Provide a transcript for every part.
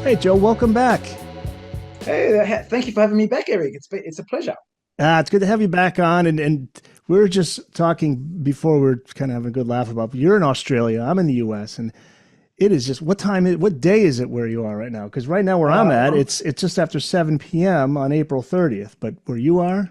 Hey, Joe, welcome back. Hey, thank you for having me back, Eric. It's a pleasure. It's good to have you back on. And we were just talking before, we are kind of having a good laugh about, you're in Australia, I'm in the US, and it is just, what day is it where you are right now? Because right now where I'm at, I'm it's just after 7 p.m. on April 30th, but where you are,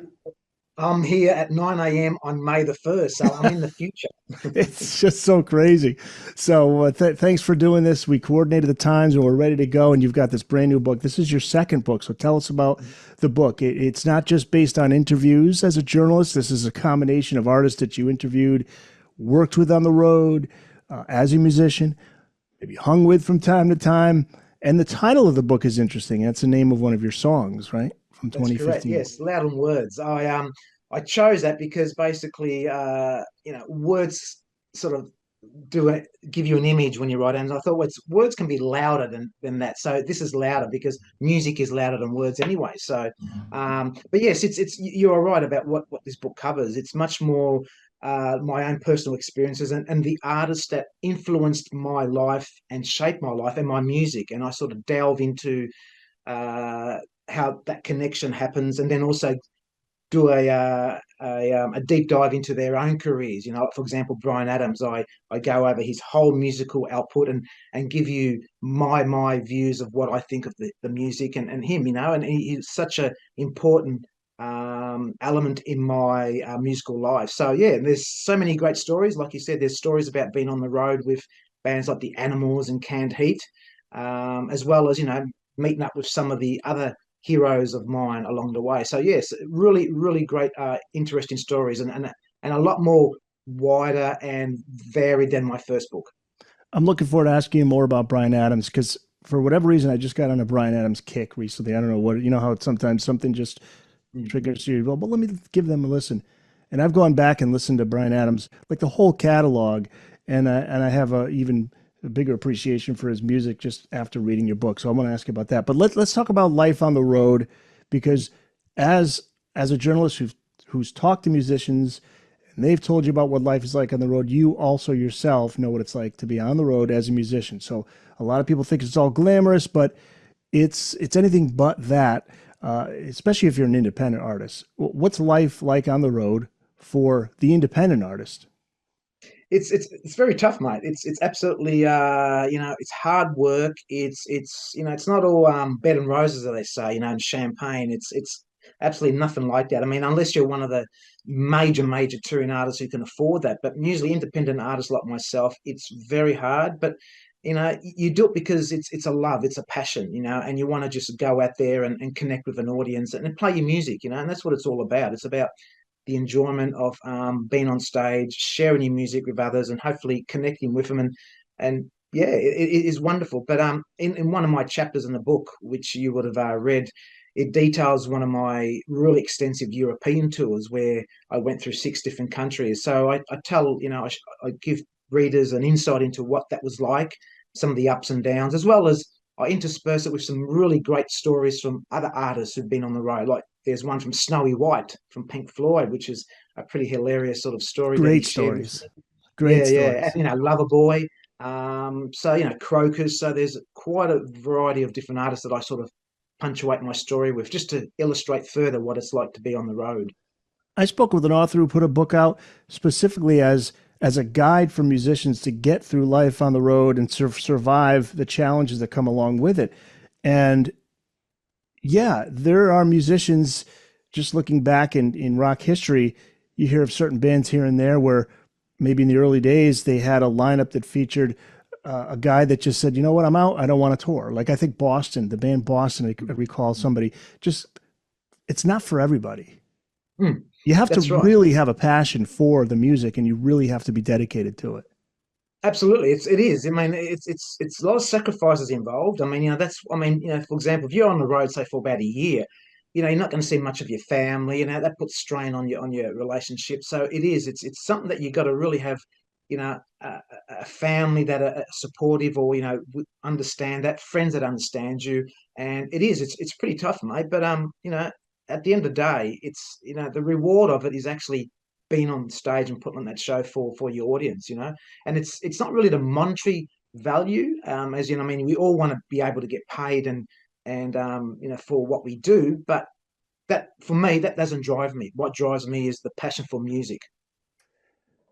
I'm here at 9 a.m. on May the 1st, so I'm in the future. it's just so crazy. So thanks for doing this. We coordinated the times and we're ready to go. And you've got this brand new book. This is your second book. So tell us about the book. It's not just based on interviews as a journalist. This is a combination of artists that you interviewed, worked with on the road as a musician, maybe hung with from time to time. And the title of the book is interesting. That's the name of one of your songs, right? From That's correct. 2015. Yes, Loud and Words. I chose that because basically, words sort of give you an image when you write, and I thought words can be louder than that. So this is louder because music is louder than words anyway. So, but yes, it's you're right about what this book covers. It's much more my own personal experiences and the artists that influenced my life and shaped my life and my music, and I sort of delve into uh, how that connection happens, and then also do a deep dive into their own careers. You know, for example, Bryan Adams, I go over his whole musical output and give you my views of what I think of the music and him. You know, and he's such a important element in my musical life. So yeah, there's so many great stories. Like you said, there's stories about being on the road with bands like the Animals and Canned Heat, as well as meeting up with some of the other heroes of mine along the way. So yes, really, really great, interesting stories, and a lot more wider and varied than my first book. I'm looking forward to asking you more about Bryan Adams because for whatever reason, I just got on a Bryan Adams kick recently. I don't know what, how it's sometimes something just Mm. triggers you. Well, but let me give them a listen. And I've gone back and listened to Bryan Adams, like the whole catalog, and I have a even a bigger appreciation for his music just after reading your book. So I want to ask you about that. But let's talk about life on the road because as as a journalist who's talked to musicians and they've told you about what life is like on the road, you also yourself know what it's like to be on the road as a musician. So a lot of people think it's all glamorous, but it's anything but that. Especially if you're an independent artist. What's life like on the road for the independent artist? It's very tough, mate. It's absolutely it's hard work. It's not all bed and roses, as they say, and champagne. It's absolutely nothing like that. I mean, unless you're one of the major touring artists who can afford that. But usually independent artists like myself, it's very hard. But you do it because it's a love, it's a passion, and you want to just go out there and connect with an audience and play your music, and that's what it's all about. It's about the enjoyment of being on stage, sharing your music with others, and hopefully connecting with them. And yeah, it is wonderful. But in one of my chapters in the book, which you would have read, it details one of my really extensive European tours where I went through 6 different countries. So I tell, I give readers an insight into what that was like, some of the ups and downs, as well as I intersperse it with some really great stories from other artists who've been on the road. Like there's one from Snowy White from Pink Floyd, which is a pretty hilarious sort of story that he Great shared with stories. me. Great Yeah, stories. and Loverboy. So Crocus. So there's quite a variety of different artists that I sort of punctuate my story with, just to illustrate further what it's like to be on the road. I spoke with an author who put a book out specifically as a guide for musicians to get through life on the road and survive the challenges that come along with it. And yeah, there are musicians just looking back in rock history, you hear of certain bands here and there where maybe in the early days they had a lineup that featured a guy that just said, you know what, I'm out. I don't want to tour. Like I think Boston, the band Boston, I recall somebody just, it's not for everybody. Mm, You have to that's right. really have a passion for the music and you really have to be dedicated to it. Absolutely, it is. I mean, it's a lot of sacrifices involved. I mean, that's. I mean, for example, if you're on the road, say for about a year, you're not going to see much of your family. That puts strain on your relationship. So it is. It's something that you got to really have. A family that are supportive, or understand that, friends that understand you, and it is. It's pretty tough, mate. But at the end of the day, it's the reward of it is actually being on stage and putting on that show for your audience. And it's not really the monetary value. As you know, I mean, we all want to be able to get paid and for what we do, but that for me that doesn't drive me. What drives me is the passion for music.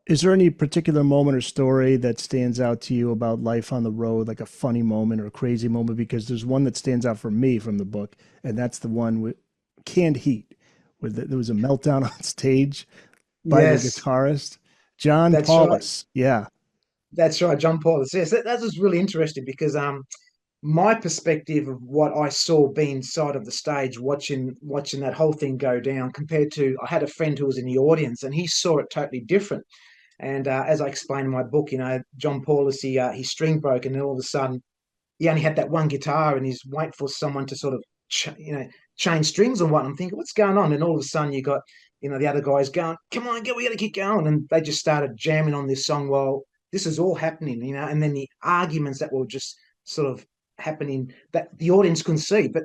Is there any particular moment or story that stands out to you about life on the road, like a funny moment or a crazy moment? Because there's one that stands out for me from the book, and that's the one with Canned Heat, where there was a meltdown on stage by the Yes, guitarist, John that's right. Paulus. Yeah. That's right, John Paul. Yes, that was really interesting because my perspective of what I saw being side of the stage, watching that whole thing go down, compared to I had a friend who was in the audience and he saw it totally different. And as I explained in my book, John Paulus, his string broke, and then all of a sudden he only had that one guitar, and he's waiting for someone to sort of change strings or what. I'm thinking, what's going on? And all of a sudden you got the other guys going, come on, we got to keep going, and they just started jamming on this song while this is all happening, and then the arguments that were just sort of happening that the audience couldn't see, but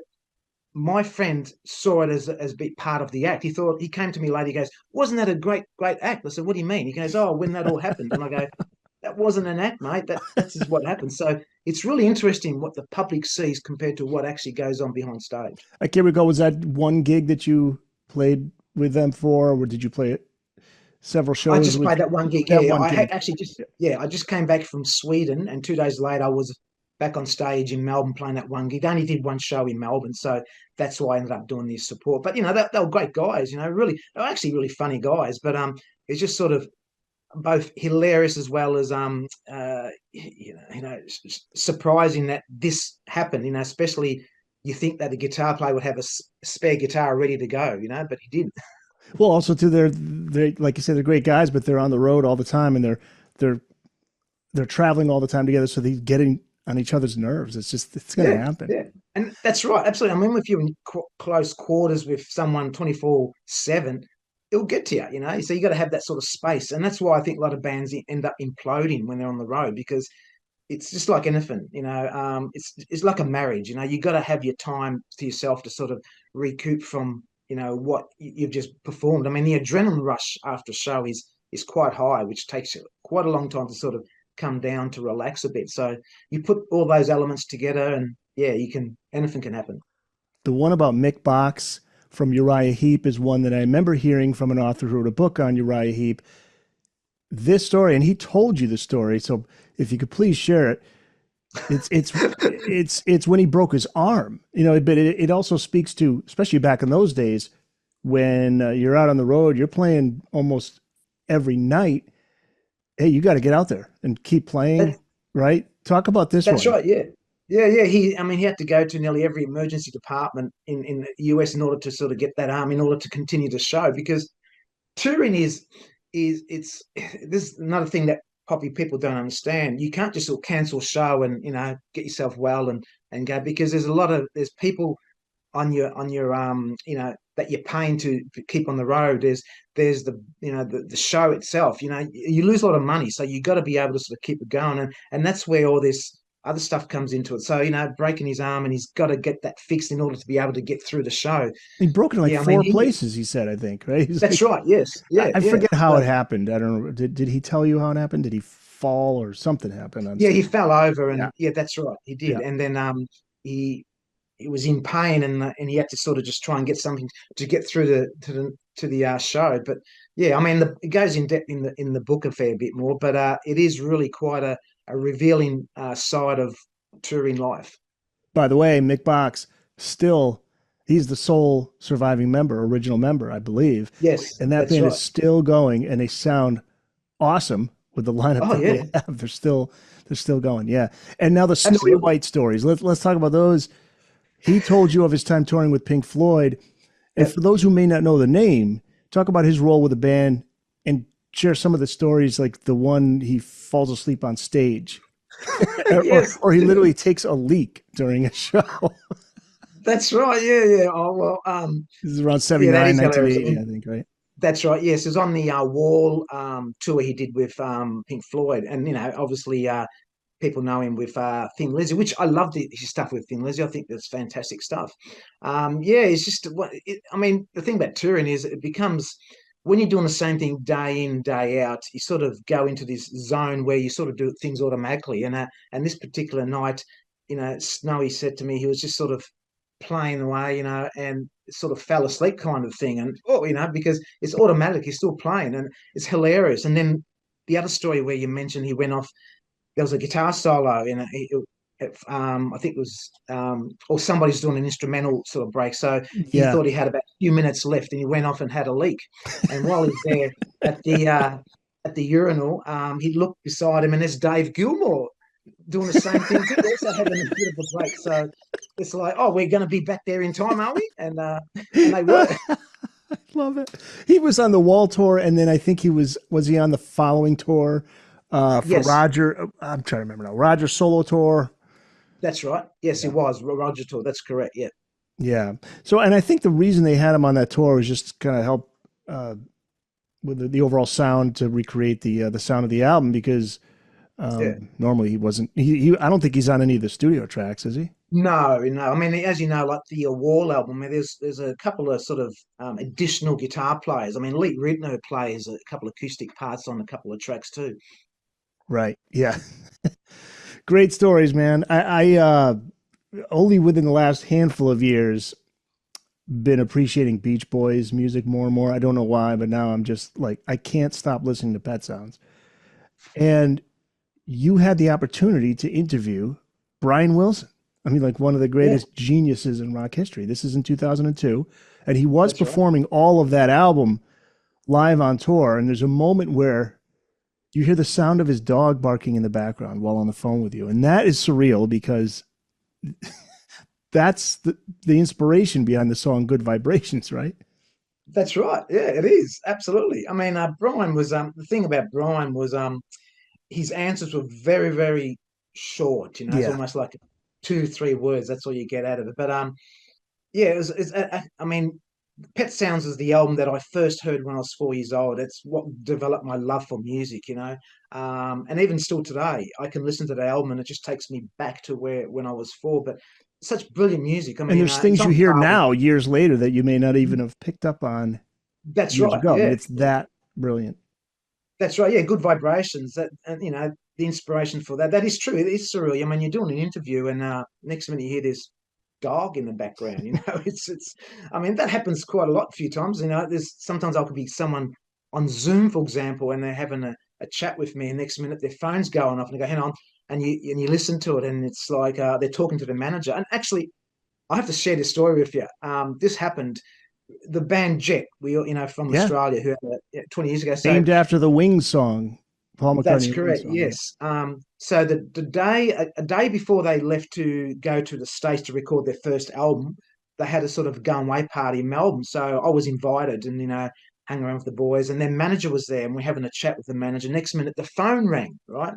my friend saw it as a bit part of the act. He came to me later. He goes, "Wasn't that a great act?" I said, "What do you mean?" He goes, "Oh, when that all happened." And I go, "That wasn't an act, mate. That's just what happened." So it's really interesting what the public sees compared to what actually goes on behind stage. I can't recall, was that one gig that you played with them for, or did you play several I shows just with played that one gig. that Yeah, one gig? actually I just came back from Sweden, and 2 days later I was back on stage in Melbourne playing that one gig. I only did one show in Melbourne, so that's why I ended up doing this support. But they were great guys. Really, they were actually really funny guys. But it's just sort of both hilarious as well as surprising that this happened. Especially you think that the guitar player would have a spare guitar ready to go. But he didn't. Well, also too, they like you said, they're great guys, but they're on the road all the time, and they're they're traveling all the time together, so they're getting on each other's nerves. It's going to Yeah, happen. yeah, and that's right, absolutely. I mean, if you're in close quarters with someone 24/7, it'll get to you. So you got to have that sort of space, and that's why I think a lot of bands end up imploding when they're on the road because it's just like anything. It's like a marriage. You got to have your time to yourself to sort of recoup from what you've just performed. I mean, the adrenaline rush after a show is quite high, which takes quite a long time to sort of come down to relax a bit. So you put all those elements together, and yeah, anything can happen. The one about Mick Box from Uriah Heep is one that I remember hearing from an author who wrote a book on Uriah Heep. This story, and he told you the story, so if you could please share it. It's when he broke his arm, but it also speaks to, especially back in those days, when you're out on the road, you're playing almost every night. Hey, you got to get out there and keep playing, That, right? Talk about this that's one. right. Yeah. Yeah. I mean, he had to go to nearly every emergency department in the US in order to sort of get that arm in order to continue the show because touring is it's this is another thing that probably people don't understand. You can't just sort of cancel a show and get yourself well and go because there's people on your that you're paying to keep on the road. There's the show itself. You lose a lot of money, so you got to be able to sort of keep it going, and that's where all this other stuff comes into it. So breaking his arm, and he's got to get that fixed in order to be able to get through the show. He broke it in like Yeah, I mean four places, he said, I think, right? He's that's like, right. Yes, yeah, I yeah. forget how it So happened. I don't know. Did he tell you how it happened? Did he fall or something happened on yeah, he stage? fell over, Yeah. and yeah, that's right, he did, Yeah. and then he was in pain, and he had to sort of just try and get something to get through the show. But yeah, I mean, it goes in depth in the book a fair bit more, but it is really quite a revealing side of touring life. By the way, Mick Box still, he's the sole surviving member, original member, I believe. Yes, And that that's band is right. still going and they sound awesome with the lineup Oh that they yeah, have. They're still going. Yeah. And now the Snowy absolutely. White stories. Let's talk about those. He told you of his time touring with Pink Floyd. And Yep. for those who may not know the name, talk about his role with the band and share some of the stories, like the one he falls asleep on stage, Yes, or he literally takes a leak during a show. that's right. Yeah, yeah. Oh well, This is around yeah, that 79, is hilarious. I 1980, mean, I think, right? that's right. Yes, it was on the Wall tour he did with Pink Floyd, and obviously people know him with Thin Lizzy, which I loved his stuff with Thin Lizzy. I think that's fantastic stuff. Yeah, it's just I mean, the thing about touring is it becomes when you're doing the same thing day in, day out, you sort of go into this zone where you sort of do things automatically. And this particular night, Snowy said to me he was just sort of playing away, and sort of fell asleep kind of thing. And because it's automatic, he's still playing, and it's hilarious. And then the other story where you mentioned he went off, there was a guitar solo, I think it was, or somebody's doing an instrumental sort of break. So he Yeah. thought he had about a few minutes left, and he went off and had a leak. And while he's there at the urinal, he looked beside him, and there's Dave Gilmour doing the same thing too, also having a bit of a break. So it's like, oh, we're going to be back there in time, are we? And they were. Love it. He was on the Wall tour, and then I think was he on the following tour for Yes, Roger? I'm trying to remember now. Roger solo tour. that's right. Yes, Yeah. it was Roger Tour. That's correct. Yeah, Yeah. So, and I think the reason they had him on that tour was just kind of help uh, with the overall sound to recreate the sound of the album because yeah. normally he wasn't. I don't think he's on any of the studio tracks, is he? No, no. I mean, as you know, like the Wall album, I mean, there's a couple of sort of additional guitar players. I mean, Lee Ritenour plays a couple of acoustic parts on a couple of tracks too. Right. Yeah. Great stories, man. I only within the last handful of years been appreciating Beach Boys music more and more. I don't know why, but now I'm just like I can't stop listening to Pet Sounds. And you had the opportunity to interview Brian Wilson. I mean, like one of the Yeah, greatest geniuses in rock history. This is in 2002, and he was that's right. performing all of that album live on tour. And there's a moment where you hear the sound of his dog barking in the background while on the phone with you, and that is surreal because that's the inspiration behind the song "Good Vibrations," right? That's right. Yeah, it is absolutely. I mean, Brian was the thing about Brian was his answers were very, very short. It's Yeah. almost like 2, 3 words. That's all you get out of it. But yeah, I mean, Pet Sounds is the album that I first heard when I was 4 years old. It's what developed my love for music. And even still today, I can listen to the album and it just takes me back to where when I was four. But such brilliant music. I And mean, there's it's things you on hear par with. now, years later, that you may not even have picked up on That's years right. ago. I mean, Yeah, it's that brilliant. that's right. Yeah, good vibrations. That and the inspiration for that. That is true. It is surreal. I mean, you're doing an interview, and next minute you hear this dog in the background. It's. I mean, that happens quite a lot. A few times. There's sometimes I could be someone on Zoom, for example, and they're having a chat with me, and next minute their phone's going off, and I go, "Hang on," and you listen to it, and it's like they're talking to the manager. And actually, I have to share this story with you. This happened. The band Jet, we from Yeah. Australia, who had 20 years ago. So Named after the Wings song, Paul that's McCartney Wings correct. song. Yeah. Yes. So the day a day before they left to go to the States to record their first album, they had a sort of going away party in Melbourne. So I was invited and hang around with the boys. And their manager was there, and we're having a chat with the manager. Next minute, the phone rang, right?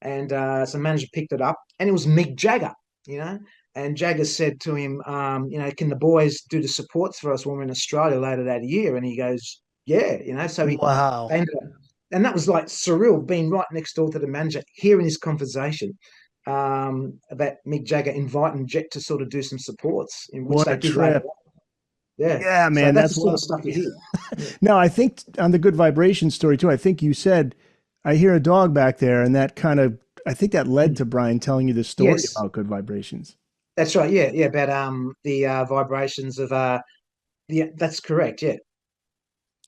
And so the manager picked it up, and it was Mick Jagger. You know. And Jagger said to him, can the boys do the supports for us when we're in Australia later that year? And he goes, yeah, So they Wow. ended up, and that was like surreal, being right next door to the manager, hearing this conversation about Mick Jagger inviting Jet to sort of do some supports, in which What they a did later trip. on. Yeah. Yeah, So man. that's the That's sort of well. stuff you hear. Yeah. No, I think on the Good Vibration story too, I think you said, I hear a dog back there. And that kind of, I think that led to Brian telling you the story Yes, about Good Vibrations. that's right. Yeah, yeah. About the vibrations of that's correct. Yeah.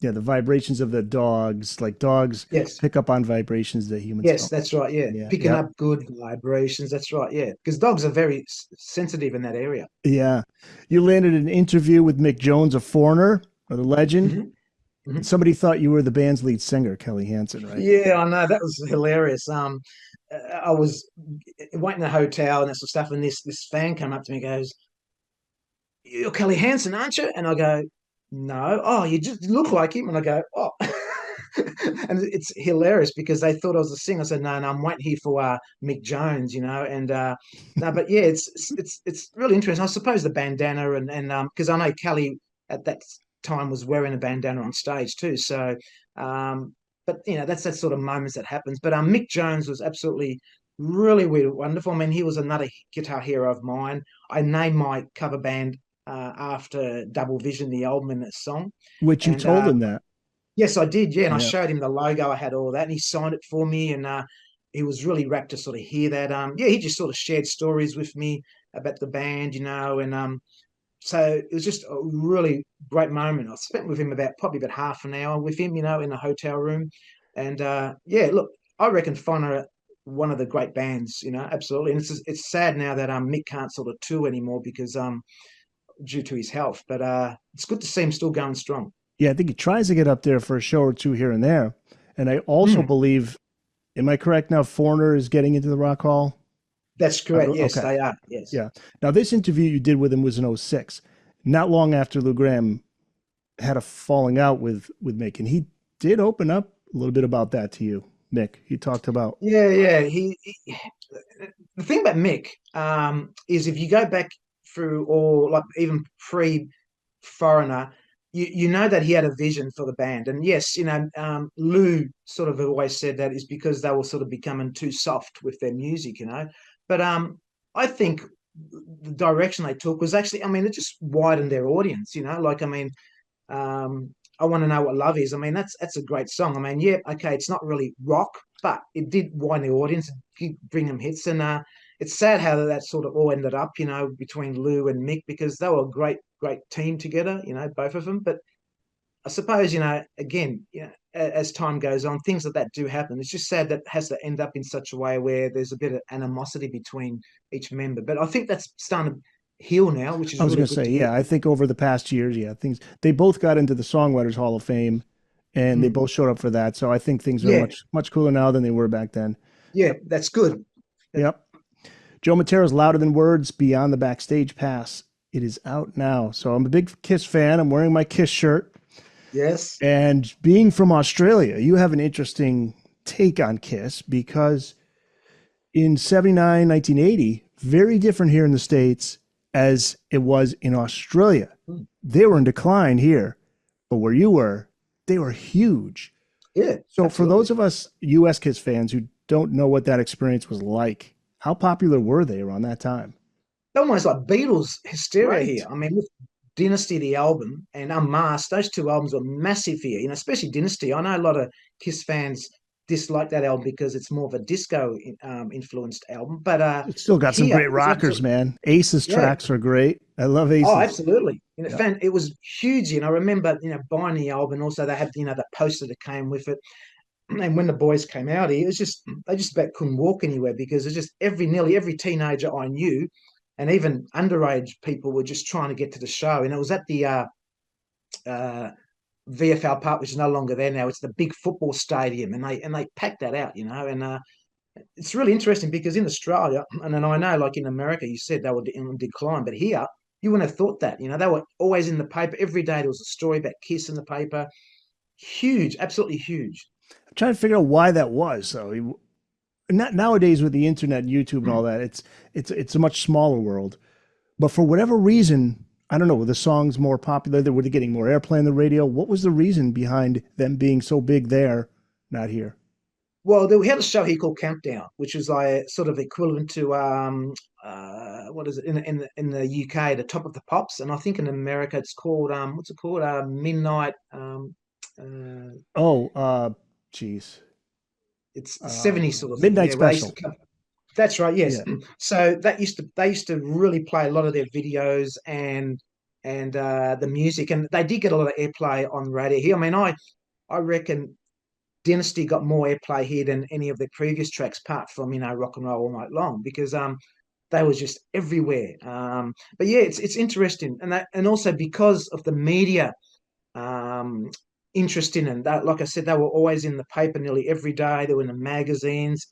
Yeah. The vibrations of the dogs, like dogs Yes. pick up on vibrations that humans Yes, don't. that's right. Yeah, Yeah. picking Yep. up good vibrations. That's right. Yeah, because dogs are very sensitive in that area. Yeah. You landed an interview with Mick Jones, a foreigner or the legend. Hmm. And Hmm. somebody thought you were the band's lead singer, Kelly Hansen, right? Yeah, I know that was hilarious. I was waiting in a hotel and that sort of stuff, and this fan came up to me and goes, "You're Kelly Hansen, aren't you?" And I go, "No." "Oh, you just look like him." And I go, "Oh." And it's hilarious because they thought I was a singer. I said, "No, no, I'm waiting here for Mick Jones," and no, but yeah, it's really interesting. I suppose the bandana and because I know Kelly at that time was wearing a bandana on stage too. So, um, but that's that sort of moments that happens. But Mick Jones was absolutely really weird, wonderful. I mean, he was another guitar hero of mine. I named my cover band after Double Vision, the album and the song. Which you And told him that. Yes, I did. Yeah, and I Yeah. showed him the logo. I had all that, and he signed it for me. And he was really rapt to sort of hear that. Yeah, he just sort of shared stories with me about the band, and so it was just a really great moment. I spent with him probably about half an hour with him, in a hotel room, and yeah, look, I reckon Fono one of the great bands, absolutely. And it's sad now that Mick can't sort of tour anymore because due to his health, but it's good to see him still going strong. Yeah, I think he tries to get up there for a show or two here and there. And I also Mm, believe, am I correct now? Foreigner is getting into the Rock Hall. that's correct. Yes, Okay. they are. Yes. Yeah. Now, this interview you did with him was in '06, not long after Lou Gramm had a falling out with Mick. And he did open up a little bit about that to you, Mick. He talked about, Yeah, yeah. The thing about Mick is if you go back through or like even pre Foreigner, you know that he had a vision for the band. And yes, Lou sort of always said that is because they were sort of becoming too soft with their music. But I think the direction they took was actually, I mean, it just widened their audience. Like, I mean, I want to know what love is. I mean, that's a great song. I mean, yeah, okay, it's not really rock, but it did widen the audience, bring them hits, and it's sad how that sort of all ended up, between Lou and Mick because they were a great team together, both of them. But I suppose, again, as time goes on, things like that do happen. It's just sad that it has to end up in such a way where there's a bit of animosity between each member. But I think that's starting to heal now, which I is was really going to good say, to hear. yeah, I think over the past years, yeah, things, they both got into the Songwriters Hall of Fame and they Mm. both showed up for that. So I think things are Yeah, much cooler now than they were back then. yeah, that's good. Yep. Joe Matera's Louder Than Words, Beyond the Backstage Pass. It is out now. So I'm a big Kiss fan. I'm wearing my Kiss shirt. Yes. And being from Australia, you have an interesting take on Kiss because in 79, 1980, very different here in the States as it was in Australia. Mm. They were in decline here, but where you were, they were huge. Yeah, So for those absolutely. of us US Kiss fans who don't know what that experience was like, how popular were they around that time? Almost like Beatles hysteria Right. here. I mean, with Dynasty, the album, and Unmasked, those two albums were massive here, especially Dynasty. I know a lot of Kiss fans dislike that album because it's more of a disco influenced album, but It's still got some here great it was rockers, absolutely, man. Ace's yeah. tracks are great. I love Oh, Ace's. absolutely. Yeah. It was huge. I remember, buying the album. Also, they had, the poster that came with it. And when the boys came out here, it was just they just about couldn't walk anywhere because it's just nearly every teenager I knew, and even underage people were just trying to get to the show. And it was at the uh, VFL Park, which is no longer there now. It's the big football stadium, and they packed that out. And it's really interesting because in Australia, and then I know, like in America, you said they were in decline, but here you wouldn't have thought that. They were always in the paper every day. There was a story about Kiss in the paper. Huge, absolutely huge. I'm trying to figure out why that was. So not nowadays with the internet, YouTube, and all that, it's a much smaller world. But for whatever reason, I don't know, were the songs more popular? Were they getting more airplay on the radio? What was the reason behind them being so big there, not here? Well, we had a show here called Countdown, which is like sort of equivalent to what is it in the UK, the Top of the Pops, and I think in America it's called what's it called? Midnight. Uh, Oh, geez. it's the 70s sort of thing. Midnight Yeah, where they used Special. to come. That's right. Yes. Yeah. So they used to really play a lot of their videos and the music, and they did get a lot of airplay on radio here. I mean, I reckon Dynasty got more airplay here than any of their previous tracks, apart from Rock and Roll All Night Long, because they was just everywhere. But yeah, it's interesting, and also because of the media um, interest in it. That, like I said, they were always in the paper nearly every day. They were in the magazines,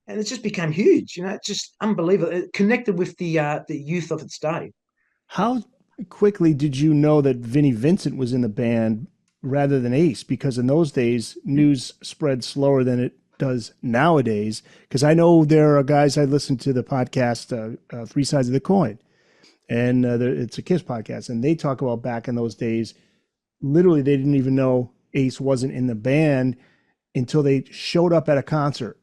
and it just became huge. It's just unbelievable. It connected with the youth of its day. How quickly did you know that Vinnie Vincent was in the band rather than Ace? Because in those days, news spread slower than it does nowadays. Because I know there are guys, I listened to the podcast, Three Sides of the Coin, and it's a Kiss podcast, and they talk about back in those days, literally they didn't even know Ace wasn't in the band until they showed up at a concert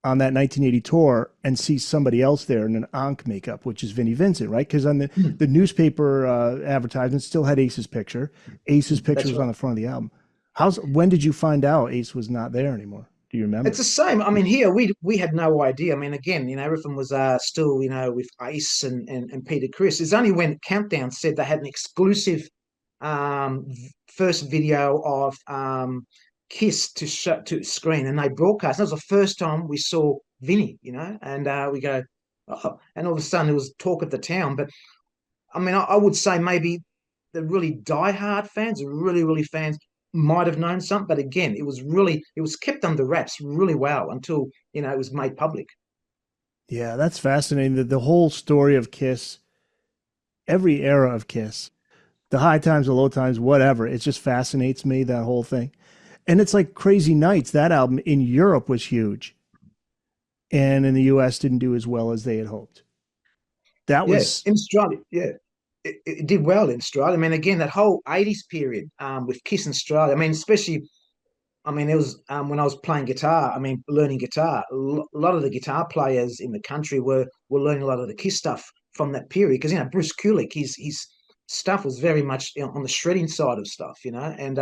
on that 1980 tour and see somebody else there in an Ankh makeup, which is Vinnie Vincent, right? Because on the newspaper advertisement still had Ace's picture. Ace's picture That's was on right. the front of the album. When did you find out Ace was not there anymore? Do you It's remember? the same. I mean, here we had no idea. I mean, again, everything was still, with Ace and Peter Chris. It's only when Countdown said they had an exclusive first video of Kiss to show to screen, and they broadcast. That was the first time we saw Vinny, and we go, oh, and all of a sudden there was talk of the town. But I mean, I would say maybe the really diehard fans, the really, really fans, might have known something. But again, it was kept under wraps really well until, it was made public. Yeah, that's fascinating. The whole story of Kiss, every era of Kiss, the high times, the low times, whatever. It just fascinates me, that whole thing. And it's like Crazy Nights. That album in Europe was huge, and in the US didn't do as well as they had hoped. That Yeah, was, in Australia, yeah. It did well in Australia. I mean, again, that whole 80s period with Kiss in Australia, I mean, especially, I mean, it was when I was playing guitar, I mean, learning guitar, a lot of the guitar players in the country were learning a lot of the Kiss stuff from that period. Because, Bruce Kulick, his stuff was very much, on the shredding side of stuff, and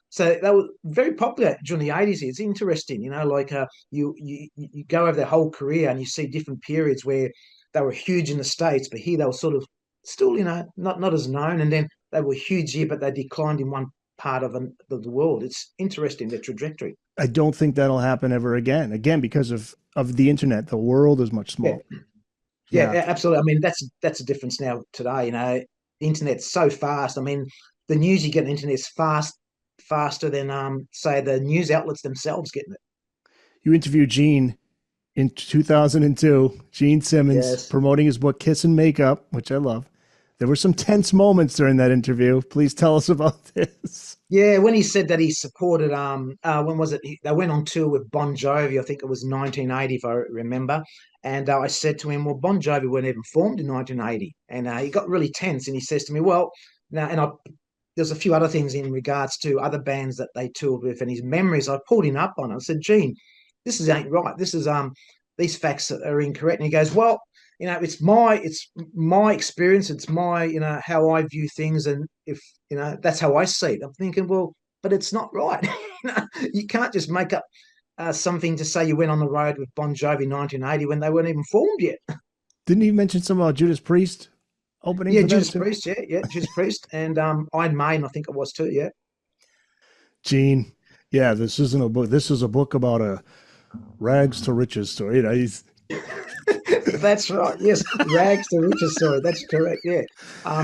so they were very popular during the 80s. It's interesting, like you go over their whole career and you see different periods where they were huge in the States, but here they were sort of still, not as known. And then they were huge here, but they declined in one part of the world. It's interesting, their trajectory. I don't think that'll happen ever again. Again, because of the internet, the world is much Yeah, smaller. yeah, Yeah. absolutely. I mean, that's a difference now today. The internet's so fast. I mean, the news you get on the internet is faster than say the news outlets themselves getting it. You interviewed Gene in 2002, Gene Simmons, Yes. promoting his book Kiss and Makeup, which I love. There were some tense moments during that interview. Please tell us about this. Yeah, when he said that he supported when was it? They went on tour with Bon Jovi. I think it was 1980, if I remember. And I said to him, "Well, Bon Jovi weren't even formed in 1980." And he got really tense, and he says to me, "Well, now," and there's a few other things in regards to other bands that they toured with, and his memories. I pulled him up on it. I said, "Gene, this is ain't right. This is these facts are incorrect." And he goes, "Well, it's my experience. It's my, how I view things, and if that's how I see it." I'm thinking, well, but it's not right. You can't just make up something to say you went on the road with Bon Jovi 1980 when they weren't even formed yet. Didn't he mention some about Judas Priest opening Yeah, for them Judas too? Priest, yeah, Judas Priest, and Iron Maiden, I think it was too. Yeah, Gene, yeah, this isn't a book. This is a book about a rags to riches story. He's that's right. Yes, rags to riches story. That's correct. Yeah,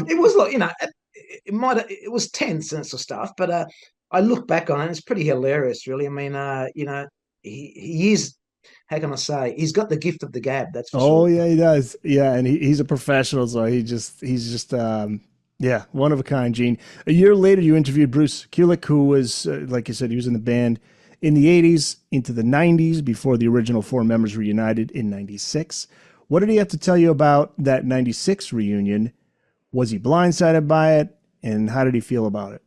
it was like, it was tense and sort of stuff, but I look back on it, and it's pretty hilarious, really. I mean, he is, how can I say, he's got the gift of the gab, that's for oh sure. yeah, he does. Yeah, and he's a professional, so he's just yeah, one of a kind. Gene. A year later, you interviewed Bruce Kulick, who was like you said, he was in the band in the '80s into the '90s before the original four members reunited in '96. What did he have to tell you about that '96 reunion? Was he blindsided by it, and how did he feel about it?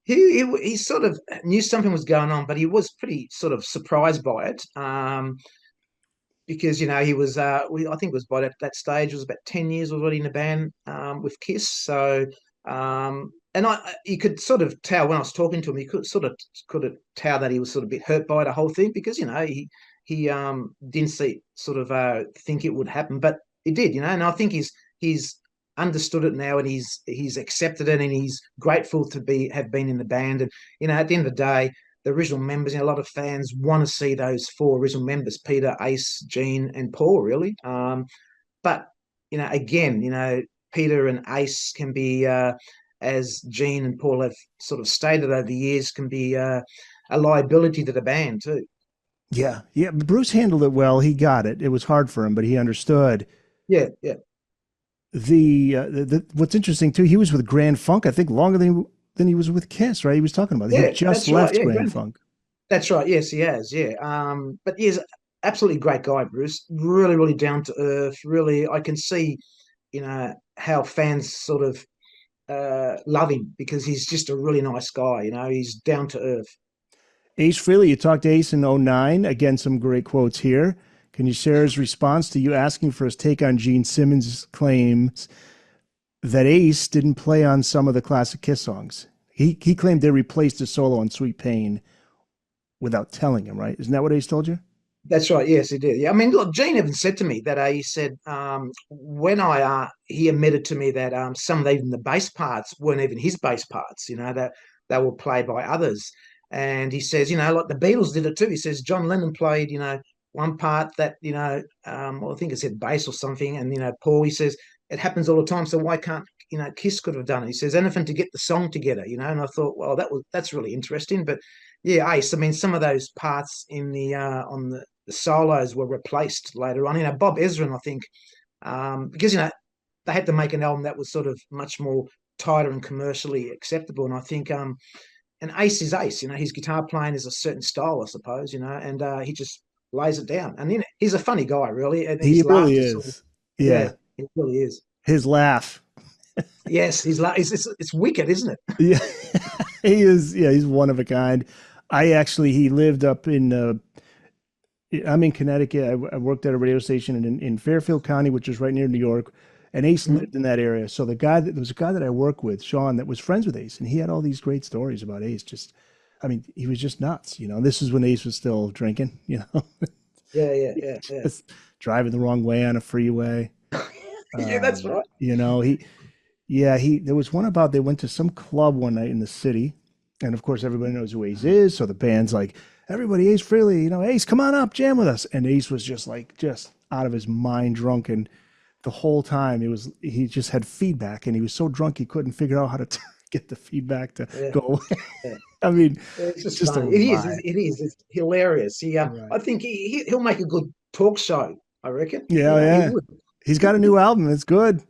He sort of knew something was going on, but he was pretty sort of surprised by it. Because he was I think it was by that stage, it was about 10 years already in the band with Kiss. So and you could sort of tell when I was talking to him, you could tell that he was sort of a bit hurt by the whole thing, because he didn't sort of think it would happen, but it did. And I think he's understood it now, and he's accepted it, and he's grateful to have been in the band. And at the end of the day, the original members, a lot of fans want to see those four original members: Peter, Ace, Gene, and Paul, really. But again, Peter and Ace can be, as Gene and Paul have sort of stated over the years, can be a liability to the band too. Yeah, yeah. Bruce handled it well. He got it. It was hard for him, but he understood. Yeah, yeah, What's interesting too, he was with Grand Funk, I think, longer than he was with Kiss, right? He was talking about it. He yeah. just That's right. left Yeah, Grand Funk. that's right. Yes, he has. Yeah. But he's absolutely great guy, Bruce. Really, really down to earth. Really, I can see, how fans sort of love him, because he's just a really nice guy. He's down to earth. Ace Frehley, you talked to Ace in '09. Again, some great quotes here. Can you share his response to you asking for his take on Gene Simmons' claims that Ace didn't play on some of the classic Kiss songs? He claimed they replaced his solo on Sweet Pain without telling him, right? Isn't that what Ace told you? That's right. Yes, he did. Yeah, I mean, look, Gene even said to me that he said when he admitted to me that some of even the bass parts weren't even his bass parts. That they were played by others. And he says, like the Beatles did it too. He says John Lennon played, one part that well, I think it said bass or something, and Paul, he says it happens all the time. So why can't Kiss could have done it? He says anything to get the song together. And I thought, well, that's really interesting, but. Yeah, Ace. I mean, some of those parts in the on the solos were replaced later on. Bob Ezrin, I think, because they had to make an album that was sort of much more tighter and commercially acceptable. And I think, and Ace is Ace. His guitar playing is a certain style, I suppose. And he just lays it down. And he's a funny guy, really. And He his really laughter sort of, is. yeah, Yeah. it really is. His laugh. Yes, it's wicked, isn't it? Yeah. He is. Yeah. He's one of a kind. He lived up I'm in Connecticut. I worked at a radio station in Fairfield County, which is right near New York. And Ace Mhm. lived in that area. So there was a guy that I work with, Sean, that was friends with Ace, and he had all these great stories about Ace. I mean, he was just nuts. This is when Ace was still drinking. Yeah, yeah, yeah, yeah. Just driving the wrong way on a freeway. Yeah, that's right. There was one about they went to some club one night in the city, and of course everybody knows who Ace is. So the band's like, everybody, Ace Frehley, Ace, come on up, jam with us. And Ace was just out of his mind drunk, and the whole time he just had feedback, and he was so drunk he couldn't figure out how to get the feedback to Yeah, go away. yeah. I mean, It's just just a funny. It is. riot. It is. It's hilarious. Right. I think he'll make a good talk show. I reckon. Yeah, He yeah. would. He's got a new album. It's good.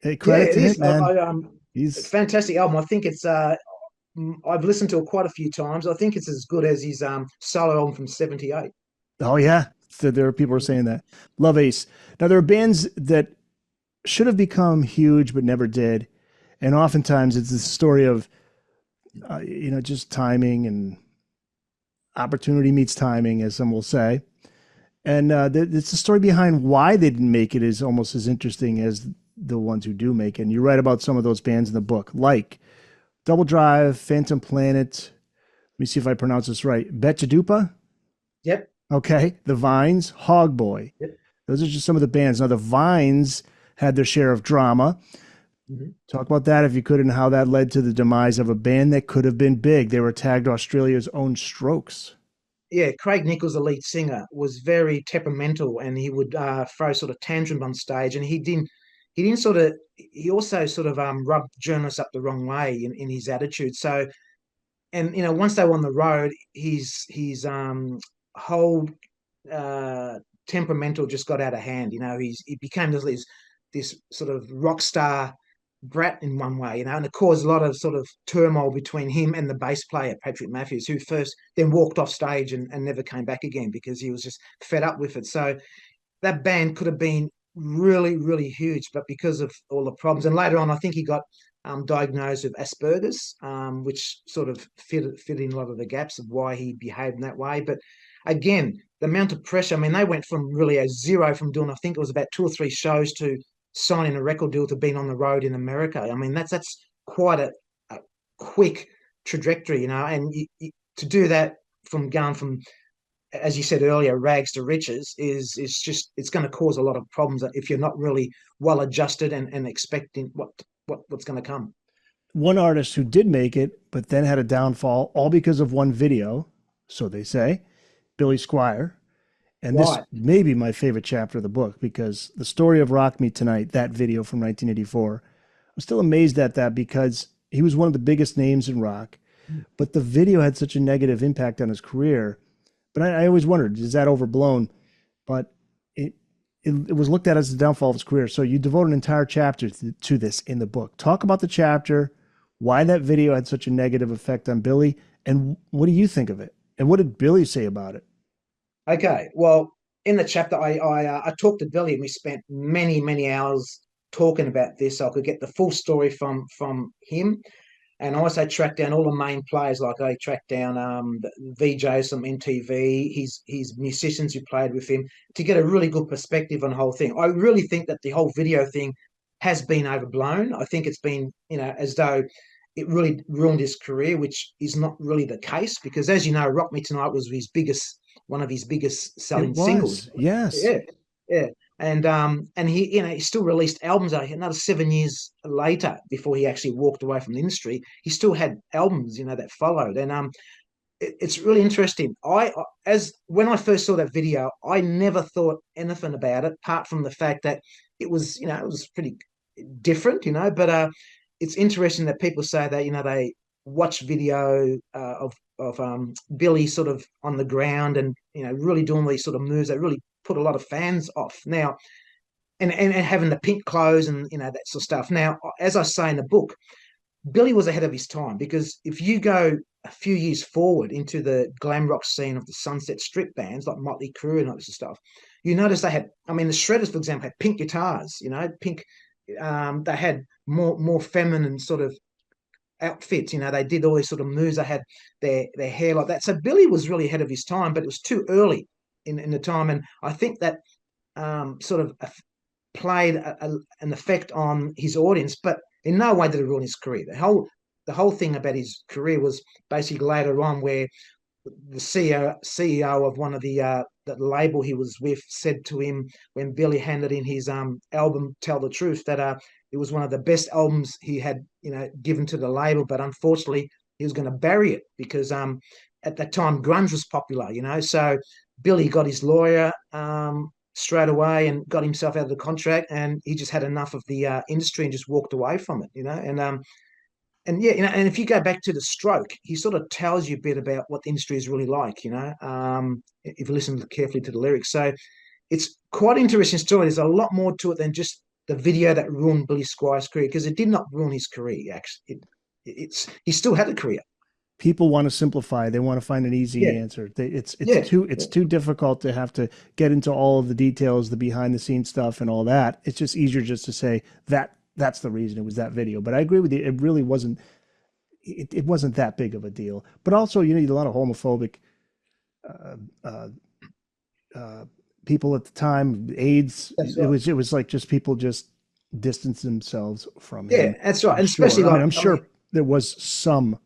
Hey, Yeah, credit it to him, is. man. It's He's fantastic album. I think it's. I've listened to it quite a few times. I think it's as good as his solo album from '78. Oh yeah. So there are people who are saying that. Love Ace. Now there are bands that should have become huge but never did, and oftentimes it's the story of just timing and opportunity meets timing, as some will say. And it's the story behind why they didn't make it is almost as interesting as the ones who do make it. And you write about some of those bands in the book, like Double Drive, Phantom Planet. Let me see if I pronounce this right. Betchadupa. Yep. Okay. The Vines, Hog Boy. Yep. Those are just some of the bands. Now, the Vines had their share of drama. Mm-hmm. Talk about that if you could, and how that led to the demise of a band that could have been big. They were tagged Australia's own Strokes. Yeah, Craig Nichols, the lead singer, was very temperamental, and he would throw sort of tantrum on stage, and he didn't sort of he also sort of rubbed journalists up the wrong way in his attitude. So, and once they were on the road, his whole temperamental just got out of hand. He became this sort of rock star brat in one way, and it caused a lot of sort of turmoil between him and the bass player, Patrick Matthews, who first then walked off stage and never came back again because he was just fed up with it. So that band could have been really, really huge, but because of all the problems, and later on, I think he got diagnosed with Asperger's, which sort of fit in a lot of the gaps of why he behaved in that way. But again, the amount of pressure, I mean, they went from really a zero from doing, I think it was about 2 or 3 shows to signing a record deal to being on the road in America. I mean, that's quite a quick trajectory, and to do that from going from, as you said earlier, rags to riches is just, it's going to cause a lot of problems if you're not really well adjusted and expecting what's going to come. One artist who did make it, but then had a downfall, all because of one video, so they say, Billy Squier. And this Right. may be my favorite chapter of the book, because the story of Rock Me Tonight, that video from 1984, I'm still amazed at that, because he was one of the biggest names in rock, but the video had such a negative impact on his career. But I always wondered, is that overblown? But it was looked at as the downfall of his career. So you devote an entire chapter to this in the book. Talk about the chapter, why that video had such a negative effect on Billy, and what do you think of it? And what did Billy say about it? Okay. Well, in the chapter, I talked to Billy, and we spent many, many hours talking about this, so I could get the full story from him. And I also tracked down all the main players. Like I tracked down the VJs from MTV, his musicians who played with him, to get a really good perspective on the whole thing. I really think that the whole video thing has been overblown. I think it's been, as though it really ruined his career, which is not really the case because, as you know, Rock Me Tonight was one of his biggest It selling singles. was, yes. Yeah, yeah, and he, he still released albums. Another 7 years later, before he actually walked away from the industry, he still had albums, that followed, and it's really interesting. As when I first saw that video, I never thought anything about it, apart from the fact that it was pretty different, but it's interesting that people say that they watch video of Billy sort of on the ground and really doing these sort of moves that really put a lot of fans off now, and having the pink clothes and that sort of stuff. Now, as I say in the book, Billy was ahead of his time because if you go a few years forward into the glam rock scene of the Sunset Strip bands like Motley Crue and all this stuff, you notice they had, I mean, the Shredders, for example, had pink guitars, pink. They had more feminine sort of outfits. They did all these sort of moves. They had their hair like that. So Billy was really ahead of his time, but it was too early in the time. And I think that sort of played an effect on his audience, but in no way did it ruin his career. The whole thing about his career was basically later on, where the CEO of one of the label he was with said to him when Billy handed in his album "Tell the Truth" that it was one of the best albums he had given to the label, but unfortunately he was going to bury it because at that time grunge was popular, so Billy got his lawyer straight away and got himself out of the contract, and he just had enough of the industry and just walked away from it, and yeah, and if you go back to The Stroke, he sort of tells you a bit about what the industry is really like, if you listen carefully to the lyrics. So it's quite an interesting story. There's a lot more to it than just the video that ruined Billy Squier's career, because it did not ruin his career. Actually, he still had a career. People want to simplify. They want to find an easy Yeah, answer. It's yeah, too difficult to have to get into all of the details, the behind the scenes stuff and all that. It's just easier just to say that's the reason it was that video. But I agree with you. It really wasn't. It wasn't that big of a deal. But also, you need a lot of homophobic uh, uh, people at the time. AIDS. that's right. It was like just people just distanced themselves from Yeah, him. that's right, I'm and especially sure. I mean, like I'm I mean, sure there was some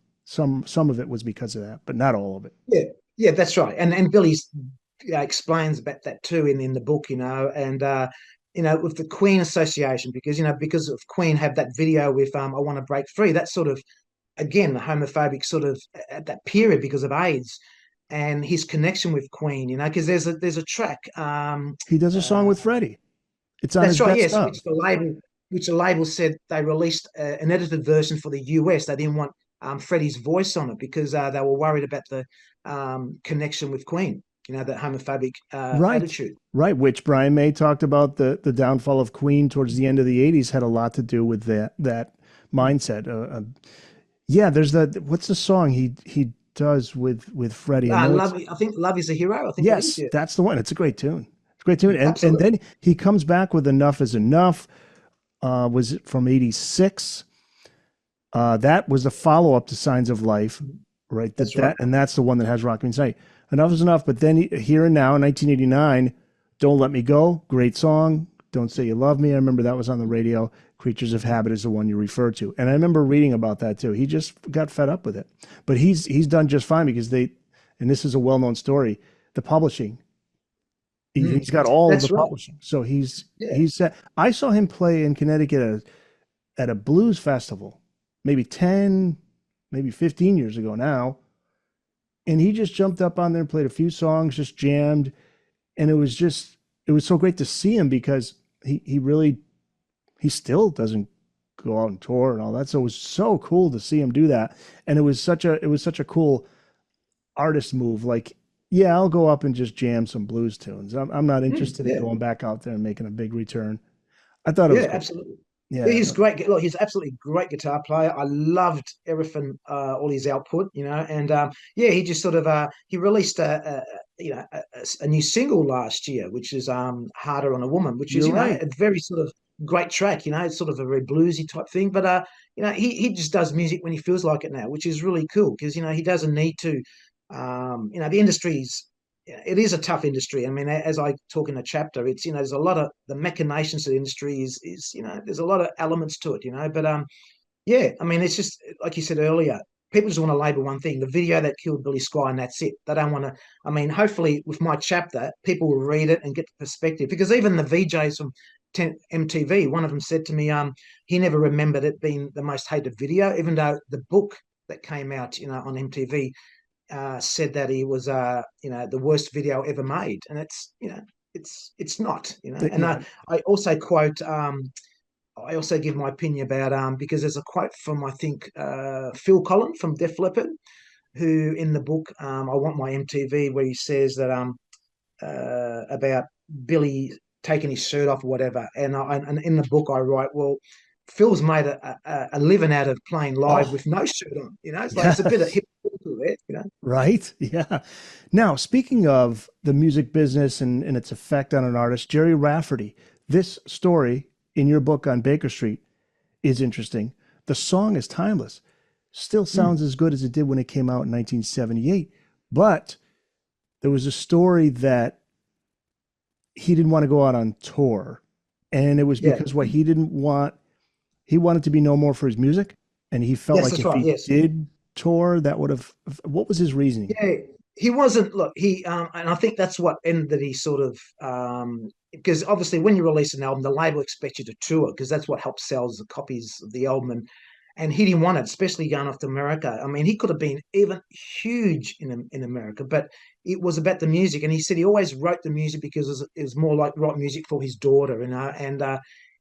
of it was because of that, but not all of it. yeah, yeah, that's right, and Billy's explains about that too in the book, and with the Queen Association, because of Queen have that video with "I Want to Break Free," that sort of, again, the homophobic sort of at that period because of AIDS and his connection with Queen, because there's a track. He does a song Uh, with Freddie. It's on his that's right, best yes, of. which the label said they released an edited version for the US. They didn't want Freddie's voice on it because they were worried about the connection with Queen. That homophobic Right. attitude. Right. Which Brian May talked about the downfall of Queen towards the end of the 80s had a lot to do with that mindset. Yeah, there's that. What's the song he does with Freddie? I know it's I think "Love Is a Hero." I think it is. yes, Yeah, that's the one. It's a great tune. It's a great tune. And absolutely. then he comes back with Enough is Enough. Was it from 86? That was the follow up to Signs of Life, right? That's right. And that's the one that has Rock Me Tonight. Enough is Enough. But then Here and Now in 1989, Don't Let Me Go, great song. Don't Say You Love Me. I remember that was on the radio. Creatures of Habit is the one you refer to. And I remember reading about that too. He just got fed up with it. But he's done just fine because and this is a well known story, the publishing. Mm. He's got all of the That's right. publishing. So Yeah. he's set. I saw him play in Connecticut at a blues festival, maybe 10, maybe 15 years ago now. And he just jumped up on there and played a few songs, just jammed. And it was so great to see him because he still doesn't go out and tour and all that. So it was so cool to see him do that. And it was such a cool artist move. Like, yeah, I'll go up and just jam some blues tunes. I'm not interested in Yeah. going back out there and making a big return. I thought it was Yeah, cool. absolutely. Yeah, Yeah. he's great. Look, he's absolutely great guitar player. I loved everything, all his output, and yeah, he just sort of he released a new single last year, which is "Harder on a Woman," which is You're right. a very sort of great track. It's sort of a very bluesy type thing, but he just does music when he feels like it now, which is really cool because he doesn't need to. The industry's it is a tough industry. I mean, as I talk in a chapter, it's there's a lot of the machinations of the industry is there's a lot of elements to it, but Yeah, I mean, it's just like you said earlier. People just want to label one thing: the video that killed Billy Squier, and that's it. They don't want to. I mean, hopefully, with my chapter, people will read it and get the perspective. Because even the VJs from MTV, one of them said to me, he never remembered it being the most hated video, even though the book that came out, on MTV, said that he was, the worst video ever made, and it's not, And Yeah. I also quote. I also give my opinion about because there's a quote from I think Phil Collins from Def Leppard, who in the book I Want My MTV, where he says that about Billy taking his shirt off or whatever, and in the book I write, well, Phil's made a living out of playing live Oh, with no shirt on, It's like it's a bit of yes. hypocritical there. Right? Yeah. Now, speaking of the music business and its effect on an artist, Gerry Rafferty, this story in your book on Baker Street is interesting. The song is timeless, still Mm. sounds as good as it did when it came out in 1978. But there was a story that he didn't want to go out on tour. And it was Yeah. because what he didn't want, he wanted to be known more for his music. And he felt Yes, like that's if right. he Yes. did tour, that would have, what was his reasoning? Yeah, he wasn't. Look, and I think that's what ended he sort of because obviously when you release an album, the label expects you to tour because that's what helps sells the copies of the album, and he didn't want it, especially going off to America. I mean, he could have been even huge in America, but it was about the music, and he said he always wrote the music because it was more like write music for his daughter, and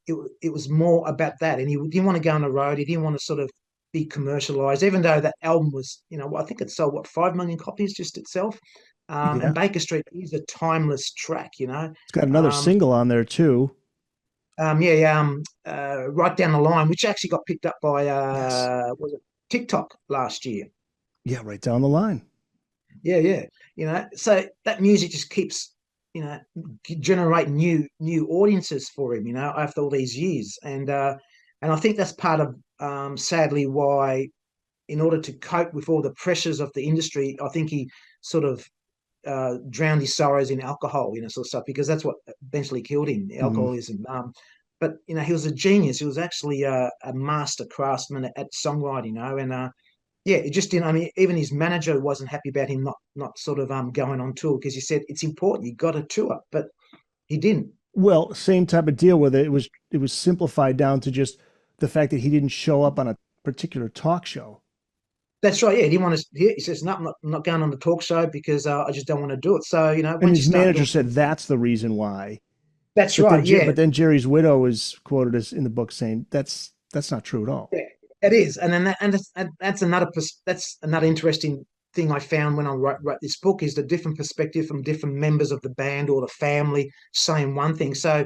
it was more about that, and he didn't want to go on the road. He didn't want to sort of be commercialized, even though that album was, I think it sold what 5 million copies just itself. And Yeah. Baker Street is a timeless track. It's got another Um, single on there too. yeah, yeah, right down the line, which actually got picked up by Yes. was it TikTok last year? Yeah, right down the line. Yeah, yeah. So that music just keeps, you know, generating new audiences for him. After all these years, and I think that's part of sadly why in order to cope with all the pressures of the industry, I think he sort of drowned his sorrows in alcohol, sort of stuff, because that's what eventually killed him, Mhm. alcoholism. But he was a genius. He was actually a master craftsman at songwriting, and yeah, it just didn't. I mean, even his manager wasn't happy about him not sort of going on tour because he said it's important. You got to tour, but he didn't. Well, same type of deal with it. It was simplified down to just the fact that he didn't show up on a particular talk show. That's right. Yeah, he didn't want to. He says, "No, I'm not going on the talk show because I just don't want to do it." So And once you his start manager doing, said that's the reason why. that's But then right. Yeah, but then Jerry's widow is quoted as in the book saying that's not true at all. yeah, it is, and then that's another interesting thing I found when I wrote this book is the different perspective from different members of the band or the family saying one thing. So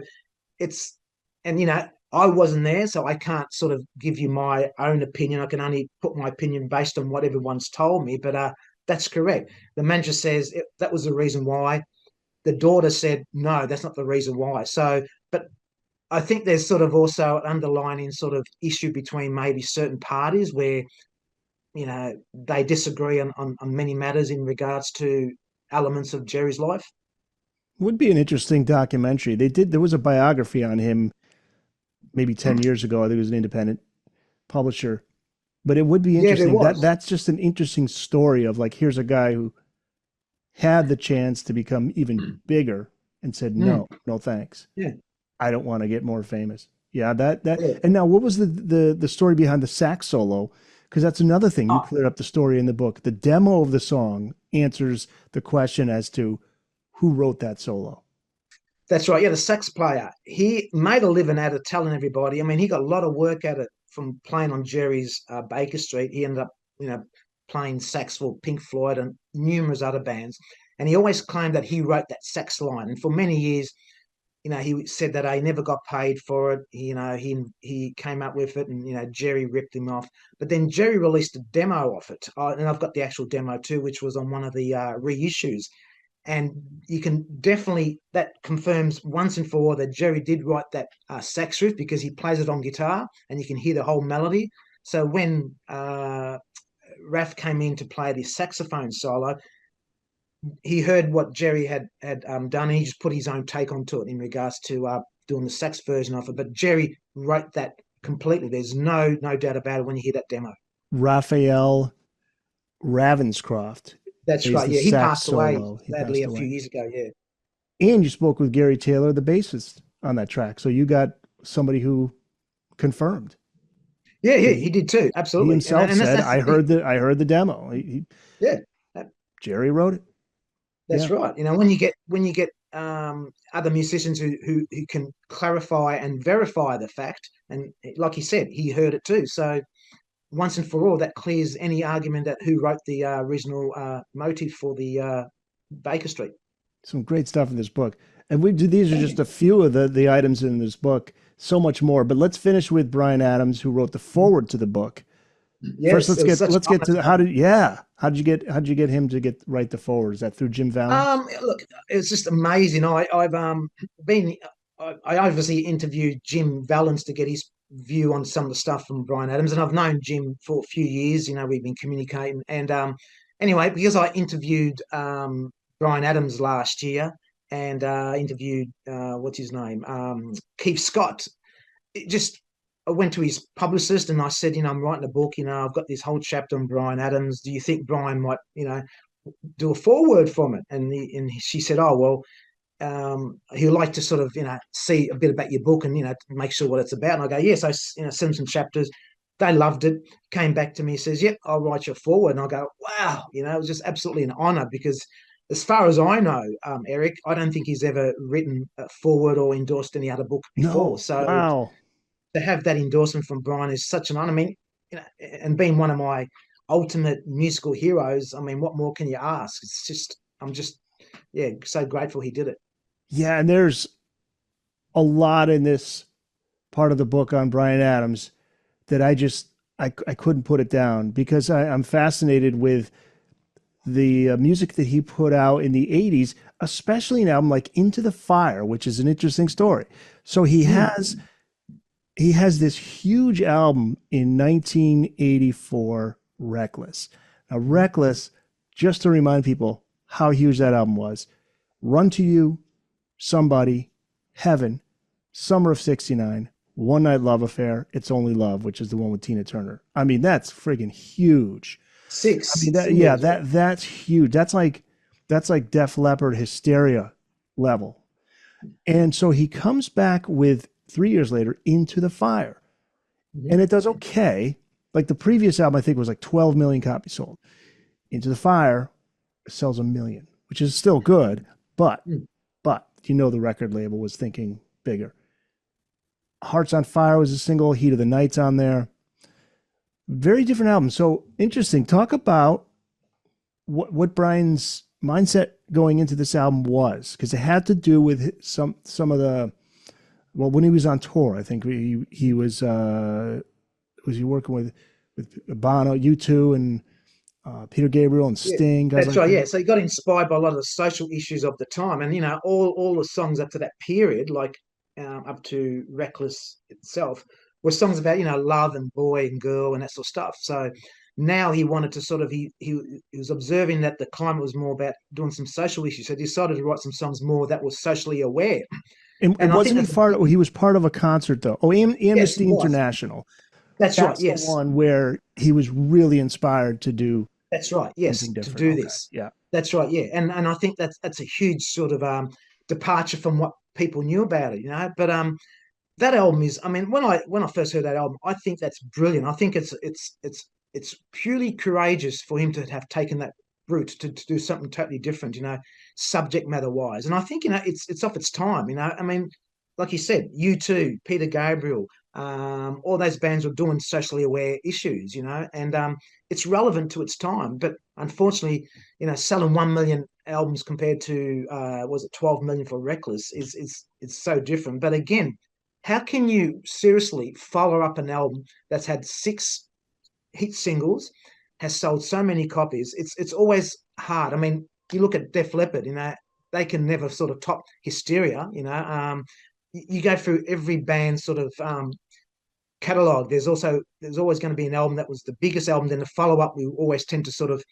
it's and I wasn't there, so I can't sort of give you my own opinion. I can only put my opinion based on what everyone's told me. But that's correct. The manager says that was the reason why. The daughter said no, that's not the reason why. So, but I think there's sort of also an underlying sort of issue between maybe certain parties where they disagree on many matters in regards to elements of Gerry's life. Would be an interesting documentary. There was a biography on him maybe 10 years ago. I think it was an independent publisher. But it would be Yeah, there interesting. was. That's just an interesting story of like here's a guy who had the chance to become even bigger and said Mm, no, no thanks. yeah, I don't want to get more famous. Yeah, that. yeah. And now, what was the story behind the sax solo? Because that's another thing you Oh, cleared up the story in the book. The demo of the song answers the question as to who wrote that solo. that's right. Yeah, the sax player. He made a living out of telling everybody. I mean, he got a lot of work at it from playing on Jerry's Baker Street. He ended up, playing sax for Pink Floyd and numerous other bands. And he always claimed that he wrote that sax line. And for many years, he said that he never got paid for it. He came up with it, and Jerry ripped him off. But then Jerry released a demo of it, and I've got the actual demo too, which was on one of the reissues. And you can definitely that confirms once and for all that Jerry did write that sax riff because he plays it on guitar, and you can hear the whole melody. So when Raf came in to play this saxophone solo, he heard what Jerry had done, and he just put his own take onto it in regards to doing the sax version of it. But Jerry wrote that completely. There's no doubt about it when you hear that demo. Raphael Ravenscroft That's plays right. the Yeah, he sax passed away solo. He sadly passed a few away. years ago. Yeah. And you spoke with Gary Taylor, the bassist, on that track. So you got somebody who confirmed, Yeah, yeah, because he did too. he Absolutely. himself And said, that's the thing. I heard the demo. Yeah. that- Jerry wrote it. That's Yeah. right. When you get other musicians who can clarify and verify the fact, and like he said, he heard it too. So once and for all, that clears any argument that who wrote the original motive for the Baker Street. Some great stuff in this book. And these are Thank just you. a few of the items in this book. So much more. But let's finish with Bryan Adams, who wrote the forward to the book. First, Yes, it was such let's an get to how did you get him to write the forward? Is that through Jim Vallance? Look, it's just amazing. I've been I obviously interviewed Jim Vallance to get his view on some of the stuff from Bryan Adams, and I've known Jim for a few years. You know, we've been communicating, and anyway, because I interviewed Bryan Adams last year, and interviewed what's his name, Keith Scott. It just I went to his publicist and I said, I'm writing a book. I've got this whole chapter on Bryan Adams. Do you think Bryan might, do a foreword from it? And she said, oh well, he'd like to sort of see a bit about your book and make sure what it's about. And I go, yes. I send them some chapters. They loved it. Came back to me, says, yep, I'll write you a foreword. And I go, wow, it was just absolutely an honor because as far as I know, Eric, I don't think he's ever written a foreword or endorsed any other book before. No. So Wow. to have that endorsement from Bryan is such an honor. I mean, and being one of my ultimate musical heroes, I mean, what more can you ask? It's just, I'm just, yeah, so grateful he did it. Yeah, and there's a lot in this part of the book on Bryan Adams that I couldn't put it down because I'm fascinated with the music that he put out in the 80s, especially an album like Into the Fire, which is an interesting story. So he has this huge album in 1984, Reckless. Now, Reckless, just to remind people how huge that album was, Run to You, Somebody, Heaven, Summer of 69, One Night Love Affair, It's Only Love, which is the one with Tina Turner. I mean, that's friggin' huge. I Six mean, singles. Yeah. that's huge. That's like Def Leppard Hysteria level. And so he comes back with 3 years later Into the Fire, and Mhm. it does okay. Like the previous album, I think was like 12 million copies sold. Into the Fire sells 1 million, which is still good, but Mm. the record label was thinking bigger. Hearts on Fire was a single. Heat of the Night's on there. Very different album. So interesting. Talk about what Bryan's mindset going into this album was, because it had to do with some of the, well, when he was on tour, I think he was he working with Bono, U2, and Peter Gabriel and Yeah, Sting, guys that's like right. that. Yeah, so he got inspired by a lot of the social issues of the time, and all the songs up to that period, like up to Reckless itself, were songs about love and boy and girl and that sort of stuff. So now he wanted to sort of he was observing that the climate was more about doing some social issues, so he decided to write some songs more that were socially aware. And And I think wasn't he that's a part big, he was part of a concert though? Oh, yes, he Amnesty was. International. That's right. That's the Yes, one where he was really inspired to do that's right. Yes, something to different. do Okay. this. Yeah. That's right. Yeah, and I think that's a huge sort of departure from what people knew about it. But that album is. I mean, when I first heard that album, I think that's brilliant. I think it's purely courageous for him to have taken that route to do something totally different. Subject matter wise, and I think it's off its time. I mean, like you said, U2, Peter Gabriel, all those bands were doing socially aware issues. And it's relevant to its time. But unfortunately, selling 1 million albums compared to was it 12 million for Reckless is so different. But again, how can you seriously follow up an album that's had 6 hit singles, has sold so many copies? It's always hard. I mean, you look at Def Leppard, they can never sort of top Hysteria. You go through every band's sort of catalog. There's always going to be an album that was the biggest album. Then the follow up, we always tend to sort of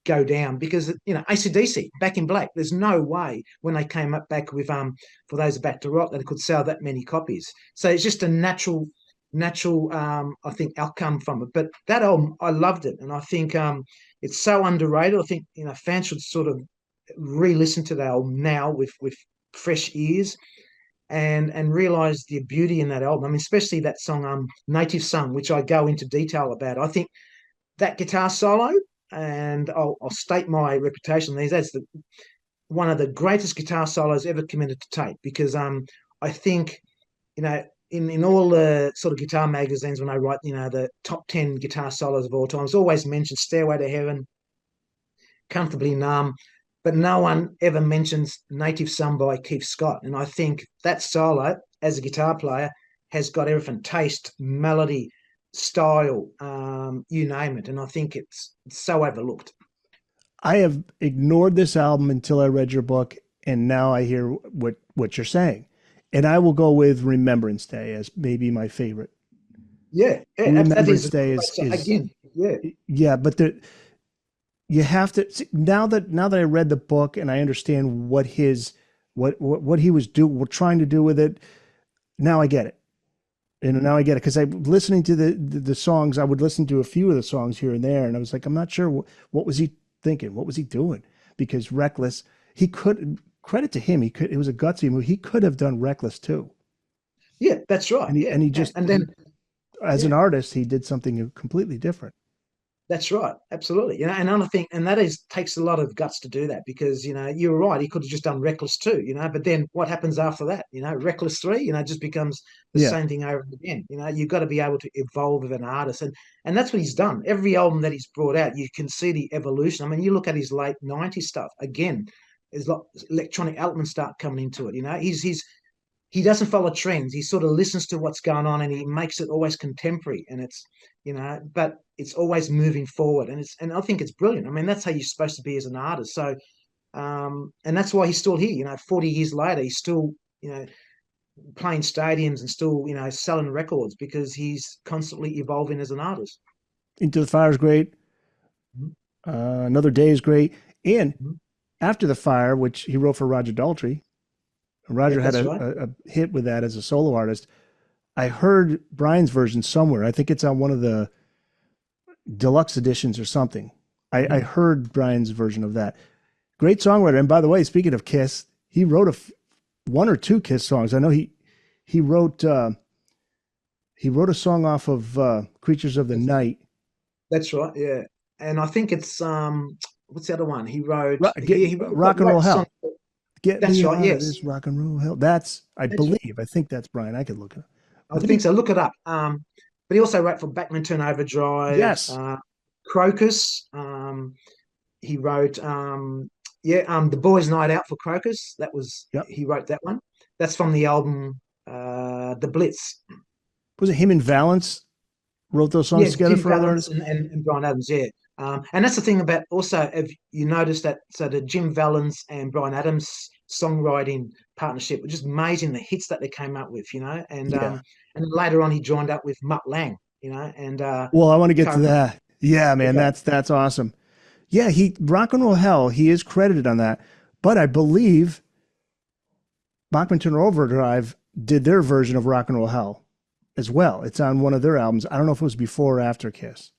go down because AC/DC, Back in Black. There's no way when they came up back with for those Back to Rock that it could sell that many copies. So it's just a natural natural, I think, outcome from it. But that album, I loved it, and I think it's so underrated. I think fans should sort of re-listen to that album now with fresh ears and realize the beauty in that album. I mean, especially that song Native Son, which I go into detail about. I think that guitar solo, and I'll state my reputation these days, one of the greatest guitar solos ever committed to tape, because I think in all the sort of guitar magazines, when I write the top 10 guitar solos of all time, it's always mentioned Stairway to Heaven, Comfortably Numb, but no one ever mentions Native Son by Keith Scott. And I think that solo, as a guitar player, has got everything: taste, melody, style, you name it. And I think it's so overlooked. I have ignored this album until I read your book, and now I hear what you're saying. And I will go with Remembrance Day as maybe my favorite. Yeah, that Remembrance is Day is again, yeah. Yeah, but you have to see, now that I read the book and I understand what he was trying to do with it. Now I get it. And now I get it, because I listening to the songs. I would listen to a few of the songs here and there, and I was like, I'm not sure what was he thinking, what was he doing? Because Reckless, he could, credit to him, it was a gutsy move. He could have done Reckless too. Yeah, that's right. And he just, and then as an artist, he did something completely different. that's right, absolutely. And another thing, and that takes a lot of guts to do that, because you're right. He could have just done Reckless too, But then what happens after that? Reckless 3, just becomes the Yeah. same thing over again. You've got to be able to evolve with an artist, and that's what he's done. Every album that he's brought out, you can see the evolution. I mean, you look at his late '90s stuff again. There's like electronic elements start coming into it. He doesn't follow trends. He sort of listens to what's going on, and he makes it always contemporary. And it's but it's always moving forward, and I think it's brilliant. I mean, that's how you're supposed to be as an artist. So, and that's why he's still here. 40 years later, he's still playing stadiums and still selling records, because he's constantly evolving as an artist. Into the Fire is great. Another Day is great, and Mm-hmm. After the Fire, which he wrote for Roger Daltrey. Roger had a hit with that as a solo artist. I heard Brian's version somewhere. I think it's on one of the deluxe editions or something. I heard Brian's version of that. Great songwriter. And by the way, speaking of Kiss, he wrote one or two Kiss songs. I know he wrote a song off of Creatures of the Night. That's right. Yeah, and I think it's what's the other one he wrote? He Rock and Roll Hell. Get That's me right. out Yes, of this rock and roll hell. I believe. I think that's Brian. I could look it up. I think so. Look it up. But he also wrote for Backman Turn Overdrive. Yes. Crocus. He wrote The Boys' Night Out for Crocus. He wrote that one. That's from the album The Blitz. Was it him and Vallance wrote those songs together Jim for other Vallance artists? and Bryan Adams, yeah. And that's the thing about, also, if you notice that, so the Jim Vallance and Bryan Adams songwriting partnership was just amazing, the hits that they came up with, and later on he joined up with Mutt Lange, and well, I want to get to that. Yeah, man, okay. that's awesome. Yeah, Rock and Roll Hell, he is credited on that, but I believe Bachman Turner Overdrive did their version of Rock and Roll Hell as well. It's on one of their albums. I don't know if it was before or after Kiss.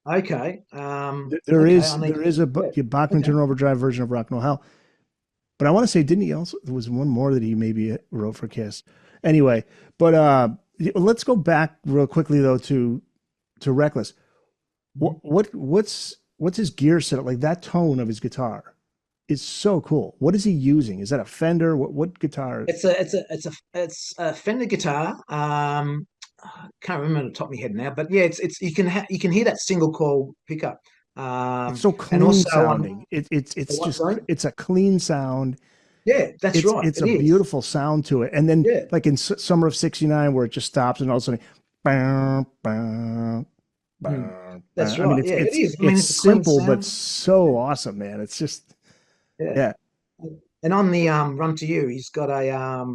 Okay. There is a Bachman Turner Overdrive version of Rock and Roll Hell. But I want to say, didn't he also, there was one more that he maybe wrote for Kiss. Anyway, but let's go back real quickly though to Reckless. What's his gear setup? Like, that tone of his guitar is so cool. What is he using? Is that a Fender? What guitar? It's a Fender guitar. I can't remember the top of my head now, but yeah, it's you can hear that single coil pickup. It's so clean and also sounding. It's a clean sound. Yeah, that's right. It's a beautiful sound to it. And then like in Summer of '69, where it just stops and all of a sudden, that's right. I mean, it is. I mean, it's simple but so awesome, man. It's just yeah. And on the Run to You, he's got a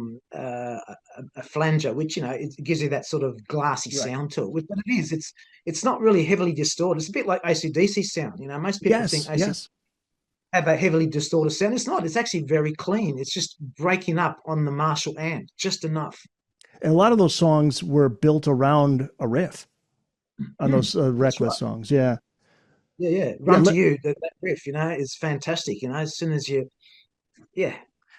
flanger, which it gives you that sort of glassy sound to it. But it is. It's not really heavily distorted. It's a bit like AC/DC sound. Most people think AC have a heavily distorted sound. It's not. It's actually very clean. It's just breaking up on the Marshall amp just enough. And a lot of those songs were built around a riff on those That's Reckless right. songs. Yeah. Yeah, yeah. Yeah. Run to You, that riff, is fantastic. As soon as you, yeah,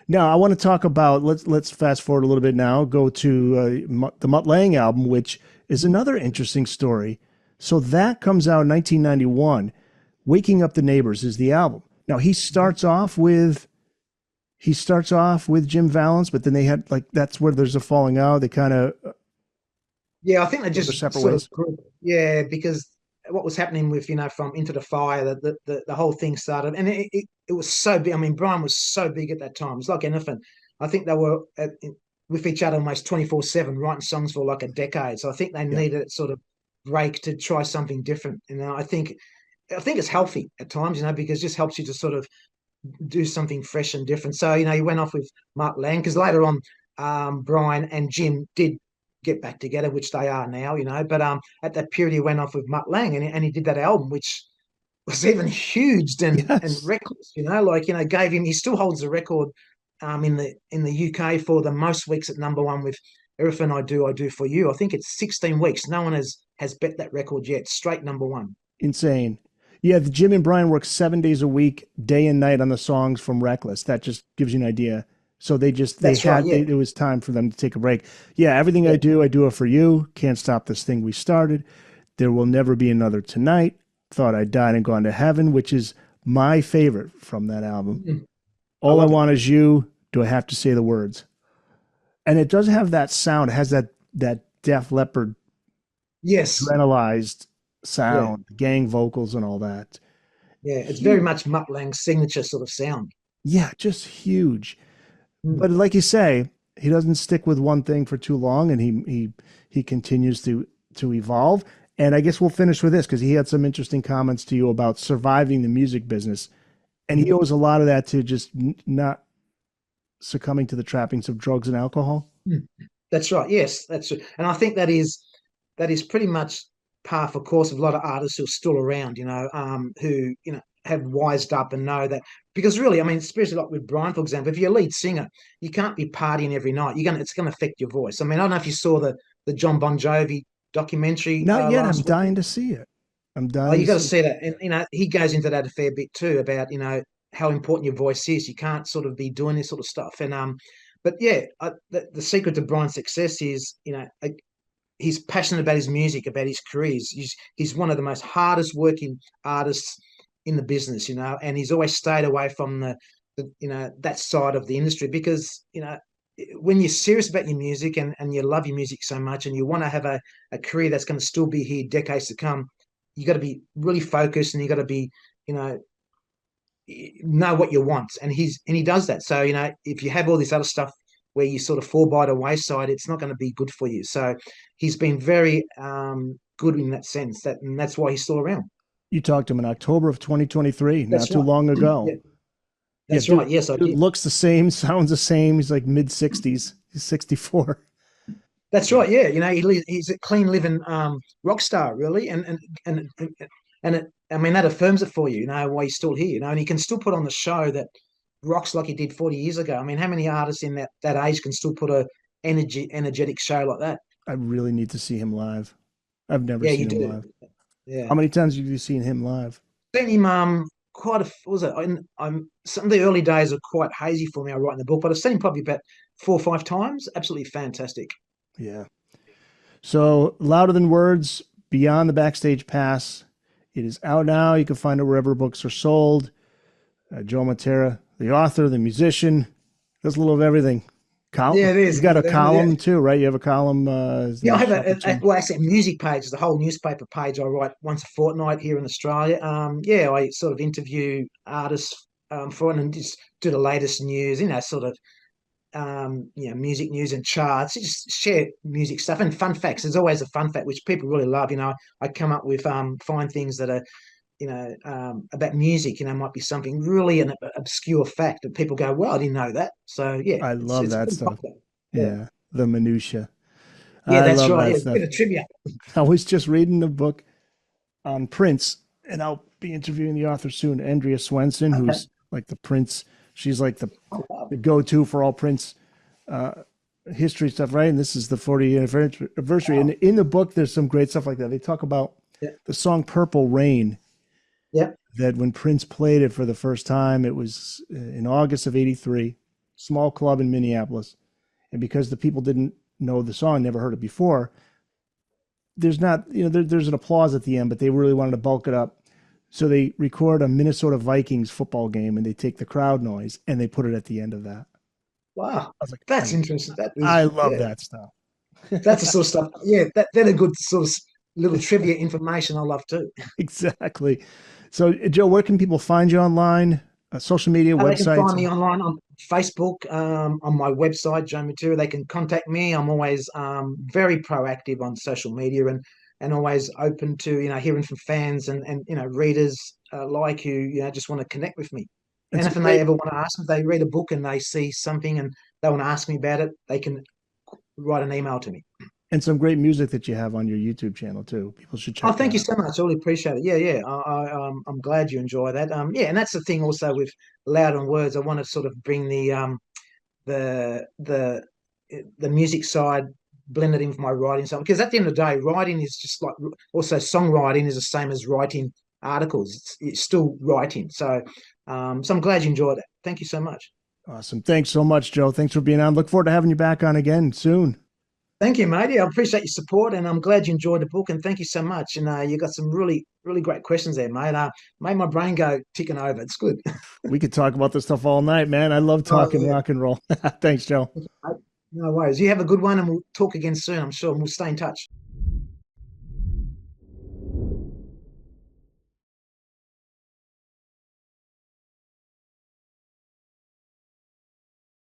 Now I want to talk about let's fast forward a little bit now. Go to the Mutt Lange album, which is another interesting story. So that comes out in 1991. Waking Up the Neighbors is the album. Now he starts off with Jim Vallance, but then they had like that's where there's a falling out. They kind of yeah. I think they go their just separate sort of ways. grew, yeah, because what was happening with from Into the Fire, the whole thing started, and it was so big. I mean, Brian was so big at that time. It's like anything. I think they were with each other almost 24/7, writing songs for like a decade. So I think they Yeah, needed a sort of break to try something different. And I think it's healthy at times, because it just helps you to sort of do something fresh and different. So, he went off with Mark Lang because later on, Brian and Jim did get back together, which they are now, But at that period, he went off with Mark Lang and he did that album, which was even huge and yes, reckless, gave him, he still holds the record in the UK for the most weeks at number one with Everything I Do for You. I think it's 16 weeks. No one has bet that record yet. Straight number one. insane. Yeah, the Jim and Brian work 7 days a week, day and night on the songs from Reckless. That just gives you an idea. So That's right. Yeah. it was time for them to take a break. Yeah, everything Yeah. I do it for you. Can't stop this thing we started. There will never be another tonight. Thought I'd died and gone to heaven, which is my favorite from that album. Mm. I All I love it. want is you. Do I have to say the words? And it does have that sound. It has that Def Leppard Yes. adrenalized Yeah. sound, gang vocals and all that. Yeah. It's very Huge. much Mutt Lange's signature sort of sound. Yeah, just huge. Mm. But like you say, he doesn't stick with one thing for too long, and he continues to evolve. And I guess we'll finish with this because he had some interesting comments to you about surviving the music business, and he Mhm. owes a lot of that to just not succumbing to the trappings of drugs and alcohol. Mm. That's right. Yes, that's it. And I think that is pretty much par for course of a lot of artists who are still around, who have wised up and know that, because really, I mean, especially like with Brian, for example, if you're a lead singer, you can't be partying every night. It's gonna affect your voice. I mean, I don't know if you saw the John Bon Jovi documentary Not yet. I'm last week. dying to see it. I'm Oh, dying you to got to see it. see that, and he goes into that a fair bit too about how important your voice is. You can't sort of be doing this sort of stuff, and but yeah, the secret to Brian's success is he's passionate about his music, about his careers. He's one of the most hardest working artists in the business, and he's always stayed away from the that side of the industry because when you're serious about your music and you love your music so much and you want to have a career that's going to still be here decades to come, you got to be really focused and you got to be you know what you want, and he does that. So if you have all this other stuff where you sort of fall by the wayside, it's not going to be good for you. So he's been very good in that sense, and that's why he's still around. You talked to him in October of 2023, not That's too right. long Yeah, ago. Yeah, that's right. Yes, I dude did. looks the same, sounds the same. He's like mid 60s. He's 64. That's right. Yeah, he's a clean living rock star, really, and it. I mean, that affirms it for you. Why he's still here. And he can still put on the show that rocks like he did 40 years ago. I mean, how many artists in that age can still put a energetic show like that? I really need to see him live. I've never Yeah, you seen him do. live. Yeah, How many times have you seen him live? seen him quite a what was it? I'm some of the early days are quite hazy for me. I write in the book, but I've seen him probably about 4 or 5 times. Absolutely fantastic. Yeah. So, Louder Than Words, Beyond the Backstage Pass. It is out now. You can find it wherever books are sold. Joe Matera, the author, the musician, does a little of everything. Yeah, it You is. got a Yeah. column too, right? You have a column. His Yeah, I name's have Shuffle Chin. well, actually, a music page. It's a whole newspaper page I write once a fortnight here in Australia. Yeah, I sort of interview artists for it and just do the latest news, sort of music news and charts. Just share music stuff and fun facts. There's always a fun fact which people really love. I come up with find things that are about music. Might be something really an obscure fact that people go, well, I didn't know that. So yeah, I it's love it's that pretty stuff. popular. Yeah, Yeah, the minutia. yeah, I that's love right. that Yeah, stuff. bit of trivia. I was just reading a book on Prince, and I'll be interviewing the author soon, Andrea Swenson, Okay. who's like the Prince. She's like Oh, wow. the go-to for all Prince uh, history stuff, right? And this is the 40th anniversary. And Wow. in the book, there's some great stuff like that. They talk about Yeah. the song Purple Rain, Yeah. that when Prince played it for the first time, it was in August of 83, small club in Minneapolis. And because the people didn't know the song, never heard it before, there's not, there's an applause at the end, but they really wanted to bulk it up. So they record a Minnesota Vikings football game and they take the crowd noise and they put it at the end of that. Wow. I was like, That's interesting. That I is, love yeah. that stuff. That's the sort of stuff. Yeah, they're a good sort of little trivia information I love too. Exactly. So, Joe, where can people find you online? Social media, They can websites? find me online on Facebook, on my website, Joe Matera. They can contact me. I'm always very proactive on social media and always open to hearing from fans and readers like who just want to connect with me. And some Anything they great ever want to ask me, they read a book and they see something and they want to ask me about it, they can write an email to me. and some great music that you have on your YouTube channel too. People should Oh, check thank that you out. so much. I really appreciate it. Yeah, yeah. I'm glad you enjoy that. Yeah, and that's the thing also with Loud and Words. I want to sort of bring the the the music side blended in with my writing side because at the end of the day, writing is just like also songwriting is the same as writing articles. It's still writing. So I'm glad you enjoyed it. Thank you so much. Awesome. Thanks so much, Joe. Thanks for being on. Look forward to having you back on again soon. Thank you, matey. I appreciate your support, and I'm glad you enjoyed the book. And thank you so much. And you got some really, really great questions there, mate. Made my brain go ticking over. It's good. We could talk about this stuff all night, man. I love Oh talking yeah. rock and roll. Thanks, Joe. No worries. You have a good one, and we'll talk again soon. I'm sure. And we'll stay in touch.